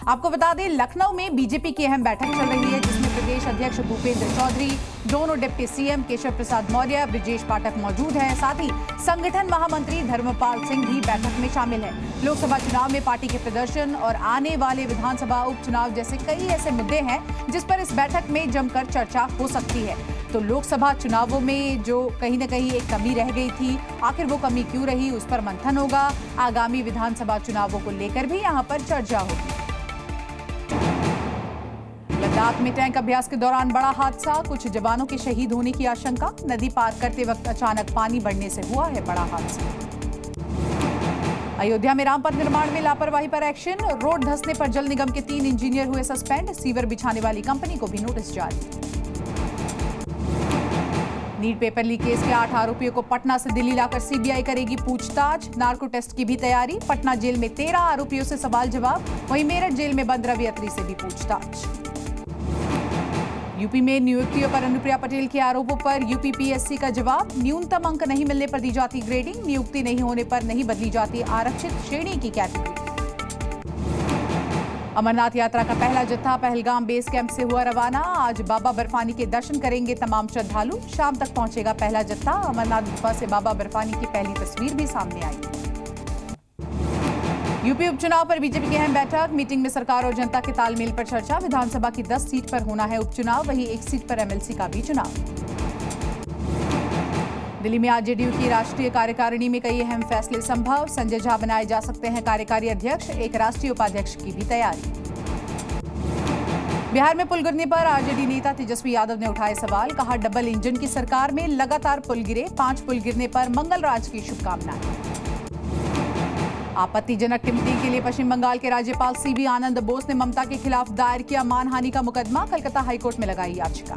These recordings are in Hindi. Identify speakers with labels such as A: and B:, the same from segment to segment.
A: आपको बता दें, लखनऊ में बीजेपी की अहम बैठक चल रही है, जिसमें प्रदेश अध्यक्ष भूपेंद्र चौधरी, दोनों डिप्टी सीएम केशव प्रसाद मौर्य, ब्रिजेश पाठक मौजूद हैं। साथ ही संगठन महामंत्री धर्मपाल सिंह भी बैठक में शामिल हैं। लोकसभा चुनाव में पार्टी के प्रदर्शन और आने वाले विधानसभा उपचुनाव जैसे कई ऐसे मुद्दे हैं जिस पर इस बैठक में जमकर चर्चा हो सकती है। तो लोकसभा चुनावों में जो कहीं न कहीं एक कमी रह गई थी, आखिर वो कमी क्यों रही, उस पर मंथन होगा। आगामी विधानसभा चुनावों को लेकर भी यहां पर चर्चा होगी। लद्दाख में टैंक अभ्यास के दौरान बड़ा हादसा, कुछ जवानों के शहीद होने की आशंका। नदी पार करते वक्त अचानक पानी बढ़ने से हुआ है बड़ा हादसा। अयोध्या में रामपथ निर्माण में लापरवाही पर एक्शन, रोड धंसने पर जल निगम के 3 इंजीनियर हुए सस्पेंड, सीवर बिछाने वाली कंपनी को भी नोटिस जारी। नीट पेपर लीक केस के 8 आरोपियों को पटना से दिल्ली लाकर सीबीआई करेगी पूछताछ, नार्को टेस्ट की भी तैयारी। पटना जेल में 13 आरोपियों से सवाल जवाब, वहीं मेरठ जेल में बंद रवि अत्री से भी पूछताछ। यूपी में नियुक्तियों पर अनुप्रिया पटेल के आरोपों पर यूपीपीएससी का जवाब, न्यूनतम अंक नहीं मिलने पर दी जाती ग्रेडिंग, नियुक्ति नहीं होने पर नहीं बदली जाती आरक्षित श्रेणी की कैटेगरी। अमरनाथ यात्रा का पहला जत्था पहलगाम बेस कैंप से हुआ रवाना, आज बाबा बर्फानी के दर्शन करेंगे तमाम श्रद्धालु, शाम तक पहुंचेगा पहला जत्था। अमरनाथ गुफा से बाबा बर्फानी की पहली तस्वीर भी सामने आई। यूपी उपचुनाव पर बीजेपी की अहम बैठक, मीटिंग में सरकार और जनता के तालमेल पर चर्चा। विधानसभा की 10 सीट पर होना है उपचुनाव, वहीं 1 सीट पर एमएलसी का भी चुनाव। दिल्ली में आज जेडीयू की राष्ट्रीय कार्यकारिणी में कई अहम फैसले संभव, संजय झा बनाए जा सकते हैं कार्यकारी अध्यक्ष, एक राष्ट्रीय उपाध्यक्ष की भी तैयारी। बिहार में पुल गिरने पर आरजेडी नेता तेजस्वी यादव ने उठाए सवाल, कहा डबल इंजन की सरकार में लगातार पुल गिरे, 5 पुल गिरने पर मंगलराज की शुभकामनाएं। आपत्तिजनक टिप्पणी के लिए पश्चिम बंगाल के राज्यपाल सीवी आनंद बोस ने ममता के खिलाफ दायर किया मानहानि का मुकदमा, कलकत्ता हाईकोर्ट में लगाई याचिका।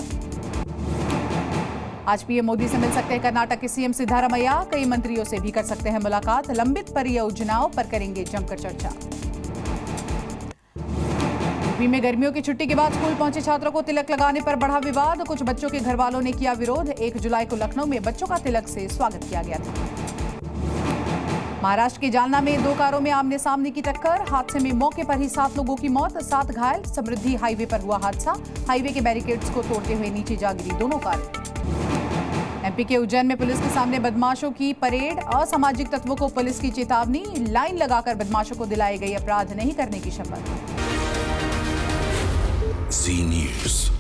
A: आज पीएम मोदी से मिल सकते हैं कर्नाटक के सीएम सिद्धारमैया, कई मंत्रियों से भी कर सकते हैं मुलाकात, लंबित परियोजनाओं पर करेंगे जमकर चर्चा। यूपी में गर्मियों की छुट्टी के बाद स्कूल पहुंचे छात्रों को तिलक लगाने पर बढ़ा विवाद, कुछ बच्चों के घर वालों ने किया विरोध। 1 जुलाई को लखनऊ में बच्चों का तिलक से स्वागत किया गया था। महाराष्ट्र के जालना में 2 कारों में आमने सामने की टक्कर, हादसे में मौके पर ही 7 लोगों की मौत, 7 घायल। समृद्धि हाईवे पर हुआ हादसा, हाईवे के बैरिकेड्स को तोड़ते हुए नीचे जा गिरी दोनों कारें। एमपी के उज्जैन में पुलिस के सामने बदमाशों की परेड, असामाजिक तत्वों को पुलिस की चेतावनी, लाइन लगाकर बदमाशों को दिलाई गई अपराध नहीं करने की शपथ।
B: जी न्यूज़।